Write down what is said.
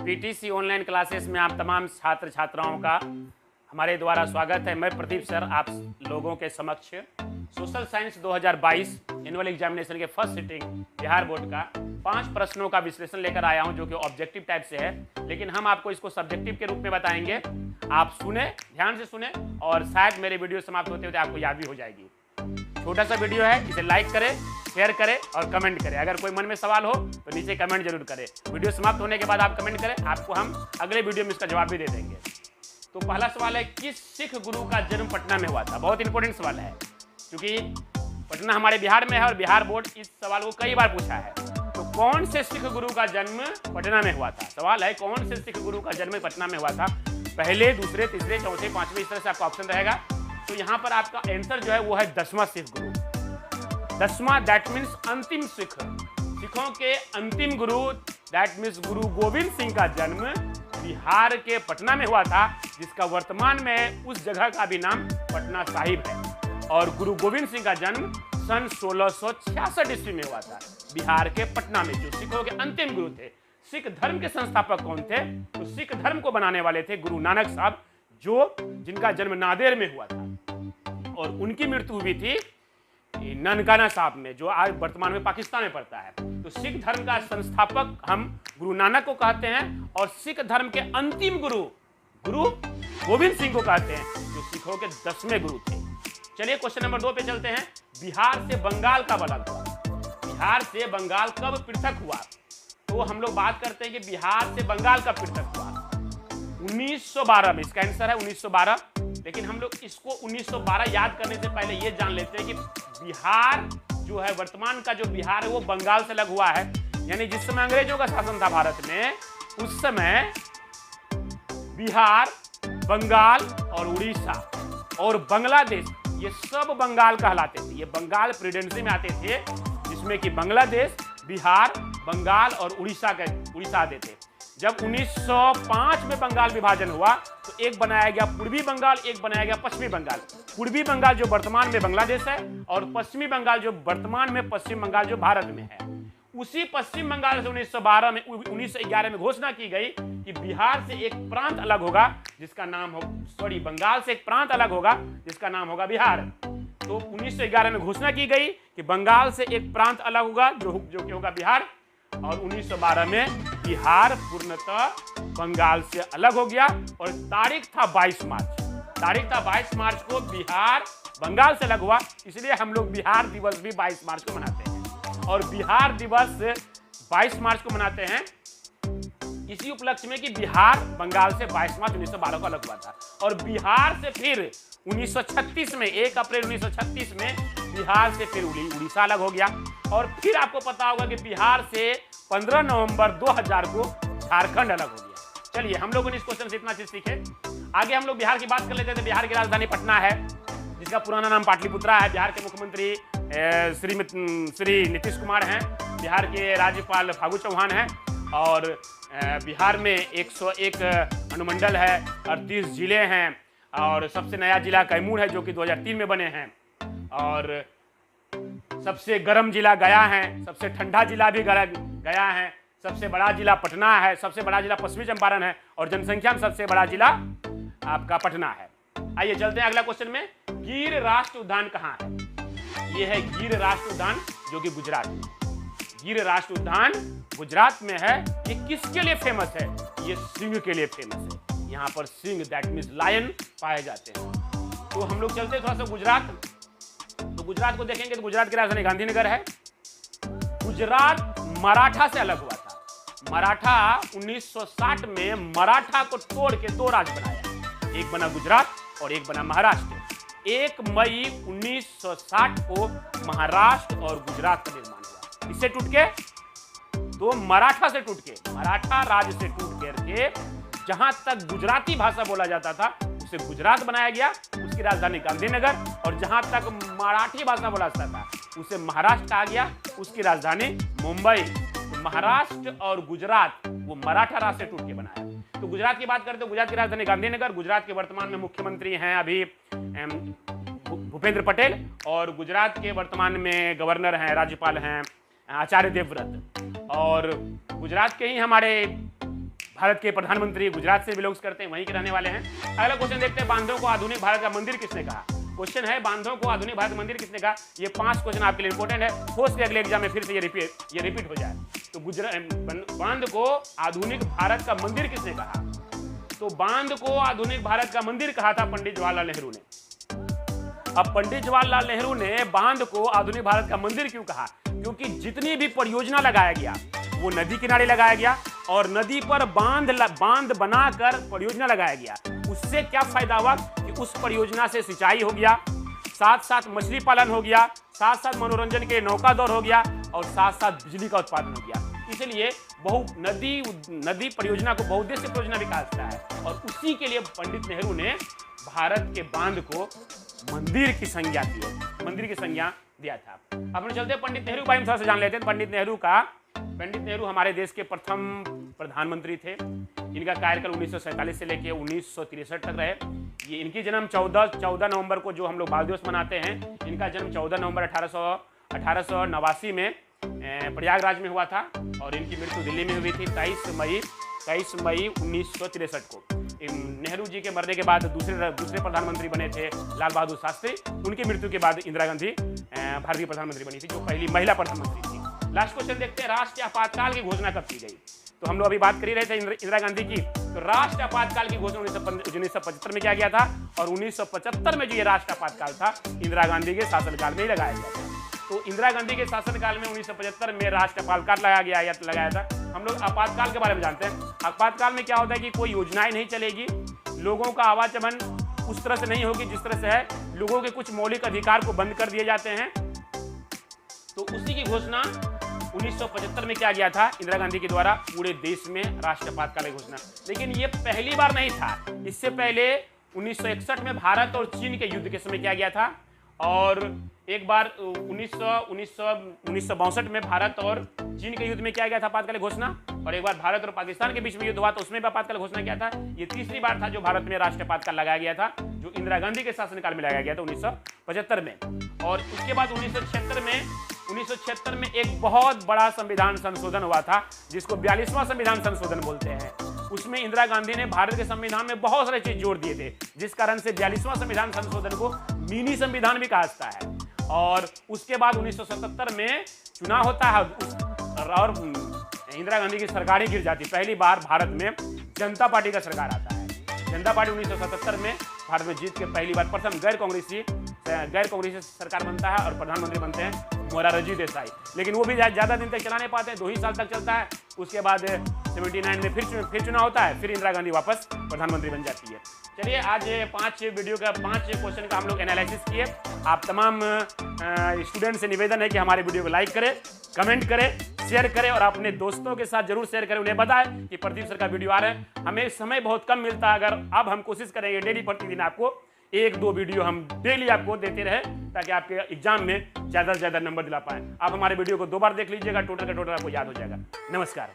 PTC online classes में आप तमाम छात्र छात्राओं का हमारे द्वारा स्वागत है। मैं प्रदीप सर आप लोगों के समक्ष सोशल साइंस 2022 एनुअल एग्जामिनेशन के फर्स्ट सिटिंग बिहार बोर्ड का 5 प्रश्नों का विश्लेषण लेकर आया हूं, जो कि ऑब्जेक्टिव टाइप से है, लेकिन हम आपको इसको सब्जेक्टिव के रूप में बताएंगे। आप सुने, ध्यान से सुने, और शायद मेरे वीडियो समाप्त होते होते आपको याद भी हो जाएगी। छोटा सा वीडियो है, इसे लाइक करें, शेयर करें और कमेंट करें। अगर कोई मन में सवाल हो तो नीचे कमेंट जरूर करें। वीडियो समाप्त होने के बाद आप कमेंट करें, आपको हम अगले वीडियो में इसका जवाब भी दे देंगे। तो पहला सवाल है, किस सिख गुरु का जन्म पटना में हुआ था? बहुत इंपॉर्टेंट सवाल है, क्योंकि पटना हमारे बिहार में है और बिहार बोर्ड इस सवाल को कई बार पूछा है। तो कौन से सिख गुरु का जन्म पटना में हुआ था? सवाल है, कौन से सिख गुरु का जन्म पटना में हुआ था? पहले, दूसरे, तीसरे, चौथे, पांचवें, इस तरह से आपका ऑप्शन रहेगा। तो यहाँ पर आपका आंसर जो है वो है 10वां सिख गुरु। 10वां दैट मीन्स अंतिम सिख, सिखों के अंतिम गुरु, दैट मीन्स गुरु गोविंद सिंह का जन्म बिहार के पटना में हुआ था, जिसका वर्तमान में उस जगह का भी नाम पटना साहिब है। और गुरु गोविंद सिंह का जन्म सन 1666 ईस्वी में हुआ था बिहार के पटना में, जो सिखों के अंतिम गुरु थे। सिख धर्म के संस्थापक कौन थे? तो सिख धर्म को बनाने वाले थे गुरु नानक साहब, जिनका जन्म नांदेड़ में हुआ था, और उनकी मृत्यु हुई थी ननकाना साहब में, जो आज वर्तमान में पाकिस्तान में पड़ता है। तो सिख धर्म का संस्थापक हम गुरु नानक को कहते हैं, और सिख धर्म के अंतिम गुरु गोविंद सिंह को कहते हैं, जो सिखों के 10वें गुरु थे। चलिए क्वेश्चन नंबर 2 पे चलते हैं। बिहार से बंगाल कब अलग हुआ? बिहार से बंगाल कब पृथक हुआ? तो हम लोग बात करते हैं कि बिहार से बंगाल कब पृथक हुआ। 1912 में, इसका आंसर है 1912। लेकिन हम लोग इसको 1912 याद करने से पहले ये जान लेते हैं कि बिहार जो है, वर्तमान का जो बिहार है, वो बंगाल से अलग हुआ है। यानी जिस समय अंग्रेजों का शासन था भारत में, उस समय बिहार, बंगाल और उड़ीसा और बांग्लादेश, ये सब बंगाल कहलाते थे। ये बंगाल प्रेसिडेंसी में आते थे, जिसमें कि बांग्लादेश, बिहार, बंगाल और उड़ीसा आते थे। जब 1905 में बंगाल विभाजन हुआ तो एक बनाया गया पूर्वी बंगाल, एक बनाया गया पश्चिमी बंगाल। पूर्वी बंगाल जो वर्तमान में बांग्लादेश है, और पश्चिमी बंगाल जो वर्तमान में पश्चिम बंगाल जो भारत में है। उसी पश्चिम बंगाल से 1911 में घोषणा की गई कि बिहार से एक प्रांत अलग होगा, जिसका नाम हो बंगाल से एक प्रांत अलग होगा, जिसका नाम होगा बिहार। तो 1911 में घोषणा की गई कि बंगाल से एक प्रांत अलग होगा, जो कि होगा बिहार। और 1912 में बिहार पूर्णतः बंगाल से अलग हो गया, और तारीख था 22 मार्च को बिहार बंगाल से अलग हुआ। इसलिए हम लोग बिहार दिवस भी 22 मार्च को मनाते हैं, और बिहार दिवस 22 मार्च को मनाते हैं इसी उपलक्ष्य में कि बिहार बंगाल से 22 मार्च 1912 को अलग हुआ था। और बिहार से फिर 1936 में, 1 अप्रैल 1936 में बिहार से फिर उड़ीसा अलग हो गया। और फिर आपको पता होगा कि बिहार से 15 नवंबर 2000 को झारखंड अलग हो गया। चलिए, हम लोगों ने इस क्वेश्चन से इतना चीज सीखे। आगे हम लोग बिहार की बात कर लेते हैं। बिहार की राजधानी पटना है, जिसका पुराना नाम पाटलिपुत्रा है। बिहार के मुख्यमंत्री श्री नीतीश कुमार हैं। बिहार के राज्यपाल फागू चौहान हैं। और बिहार में 101 अनुमंडल है, 38 जिले हैं, और सबसे नया जिला कैमूर है, जो कि 2003 में बने हैं। और सबसे गर्म जिला गया है, सबसे ठंडा जिला भी गया है, सबसे बड़ा जिला पटना है, सबसे बड़ा जिला पश्चिमी चंपारण है, और जनसंख्या में सबसे बड़ा जिला आपका पटना है। आइए चलते हैं अगला क्वेश्चन में। गिर राष्ट्रीय उद्यान कहाँ है? ये है गिर राष्ट्रीय उद्यान, जो कि गुजरात में। गिर राष्ट्रीय उद्यान गुजरात में है। ये किसके लिए फेमस है? ये सिंह के लिए फेमस है। यहाँ पर सिंह, दैट मीन्स लायन, पाए जाते हैं। तो हम लोग चलते हैं थोड़ा सा गुजरात। तो गुजरात को देखेंगे तो गुजरात की राजधानी गांधीनगर है। गुजरात मराठा से अलग हुआ था। मराठा 1960 में मराठा को तोड़ के 2 राज्य बनाया, एक बना गुजरात और एक बना महाराष्ट्र। 1 मई 1960 को महाराष्ट्र और गुजरात का निर्माण हुआ। इससे टूट के, तो मराठा से टूट के, मराठा राज्य से टूट करके जहां तक गुजराती भाषा बोला जाता था उसे गुजरात बनाया गया, उसकी राजधानी गांधीनगर। और जहां तक मराठी भाषा बोला जाता था उसे महाराष्ट्र कहा गया, उसकी राजधानी मुंबई। तो महाराष्ट्र और गुजरात वो मराठा राज्य से टूट के बनाया। तो गुजरात की बात करते हैं, गुजरात की राजधानी गांधीनगर। गुजरात के वर्तमान में मुख्यमंत्री हैं अभी भूपेंद्र पटेल, और गुजरात के वर्तमान में गवर्नर हैं, राज्यपाल हैं आचार्य देवव्रत। और गुजरात के ही हमारे भारत के प्रधानमंत्री गुजरात से बिलोंग्स करते हैं, वहीं के रहने वाले हैं। अगला क्वेश्चन देखते हैं, बांधों को आधुनिक भारत का मंदिर किसने कहा? क्वेश्चन है, बांधों को आधुनिक भारत मंदिर किसने कहा? ये 5 क्वेश्चन आपके लिए इंपॉर्टेंट है, हो सके अगले एग्जाम में फिर से ये रिपीट हो जाए। तो बांध को आधुनिक भारत का मंदिर किसने कहा? तो बांध को आधुनिक भारत का मंदिर कहा था पंडित जवाहरलाल नेहरू ने। अब पंडित जवाहरलाल नेहरू ने बांध को आधुनिक भारत का मंदिर क्यों कहा? क्योंकि जितनी भी परियोजना लगाया गया वो नदी किनारे लगाया गया और नदी पर बांध बनाकर परियोजना लगाया गया। उससे क्या फायदा हुआ कि उस परियोजना से सिंचाई हो गया, साथ साथ मछली पालन हो गया, साथ साथ मनोरंजन के नौका दौड़ हो गया और साथ साथ बिजली का उत्पादन हो गया। इसलिए नदी परियोजना को बहुउद्देश्य परियोजना भी कहा जाता है और उसी के लिए पंडित नेहरू ने भारत के बांध को मंदिर की संज्ञा दिया था। अब हम चलते हैं पंडित नेहरू के बारे में थोड़ा सा जान लेते हैं। पंडित नेहरू हमारे देश के प्रथम प्रधानमंत्री थे। इनका कार्यकाल 1947 से लेकर 1963 तक रहे। ये इनकी जन्म 14 नवंबर को, जो हम लोग बाल दिवस मनाते हैं, इनका जन्म 14 नवंबर 1889 में प्रयागराज में हुआ था और इनकी मृत्यु दिल्ली में हुई थी 23 मई 1963 को। नेहरू जी के मरने के बाद दूसरे प्रधानमंत्री बने थे लाल बहादुर शास्त्री। उनकी मृत्यु के बाद इंदिरा गांधी भारतीय प्रधानमंत्री बनी थी, जो पहली महिला प्रधानमंत्री थी। लास्ट क्वेश्चन देखते हैं, राष्ट्रीय आपातकाल की घोषणा कब की गई? तो हम लोग अभी बात कर ही रहे थे इंदिरा गांधी की। तो राष्ट्रीय आपातकाल की घोषणा 1975 में किया गया था और 1975 में जो ये राष्ट्रीय आपातकाल था इंदिरा गांधी के शासनकाल में ही लगाया गया था। तो इंदिरा गांधी के शासनकाल में 1975 में राष्ट्रीय आपातकाल लगाया था। हम लोग आपातकाल के बारे में जानते हैं। आपातकाल में क्या होता है कि कोई योजनाएं नहीं चलेगी, लोगों का आवागमन उस तरह से नहीं होगी जिस तरह से है, लोगों के कुछ मौलिक अधिकार को बंद कर दिए जाते हैं। तो उसी की घोषणा 1975 में किया गया था इंदिरा गांधी के द्वारा पूरे देश में राष्ट्रीय आपातकाल की घोषणा। लेकिन ये पहली बार नहीं था, इससे पहले 1961 में भारत और चीन के युद्ध के समय किया गया था और एक बार 1962 में भारत और चीन के युद्ध में किया गया था आपातकाल घोषणा और एक बार भारत और पाकिस्तान के बीच में युद्ध हुआ तो उसमें भी आपातकाल घोषणा किया था। ये तीसरी बार था जो भारत में राष्ट्रीय आपातकाल लगाया गया था, जो इंदिरा गांधी के शासनकाल में लगाया गया था 1975 में। और उसके बाद 1976 में एक बहुत बड़ा संविधान संशोधन हुआ था जिसको 42वां संविधान संशोधन बोलते हैं। उसमें इंदिरा गांधी ने भारत के संविधान में बहुत सारे चीज जोड़ दिए थे, जिस कारण से 42वां संविधान संशोधन को मिनी संविधान भी कहा जाता है। और उसके बाद 1977 में चुनाव होता है और इंदिरा गांधी की सरकार ही गिर जाती। पहली बार भारत में जनता पार्टी का सरकार आता है। जनता पार्टी 1977 में भारत में जीत के पहली बार प्रथम गैर कांग्रेसी सरकार बनता है और प्रधानमंत्री बनते हैं मोरारजी देसाई। लेकिन वो भी ज़्यादा दिन तक चला नहीं पाते हैं, 2 ही साल तक चलता है। उसके बाद 79 में फिर चुनाव होता है, फिर इंदिरा गांधी वापस प्रधानमंत्री बन जाती है। चलिए, आज 5 क्वेश्चन का हम लोग एनालिसिस किए। आप तमाम स्टूडेंट से निवेदन है कि हमारे वीडियो को लाइक करें, कमेंट करें, शेयर करें और अपने दोस्तों के साथ जरूर शेयर करें। उन्हें बताएं कि प्रदीप सर का वीडियो आ रहे हैं। हमें समय बहुत कम मिलता है, अगर अब हम कोशिश करेंगे डेली प्रतिदिन आपको 1-2 वीडियो हम डेली आपको देते रहे ताकि आपके एग्जाम में ज़्यादा से ज़्यादा नंबर दिला पाएं। आप हमारे वीडियो को 2 बार देख लीजिएगा, टोटल का टोटल आपको याद हो जाएगा। नमस्कार।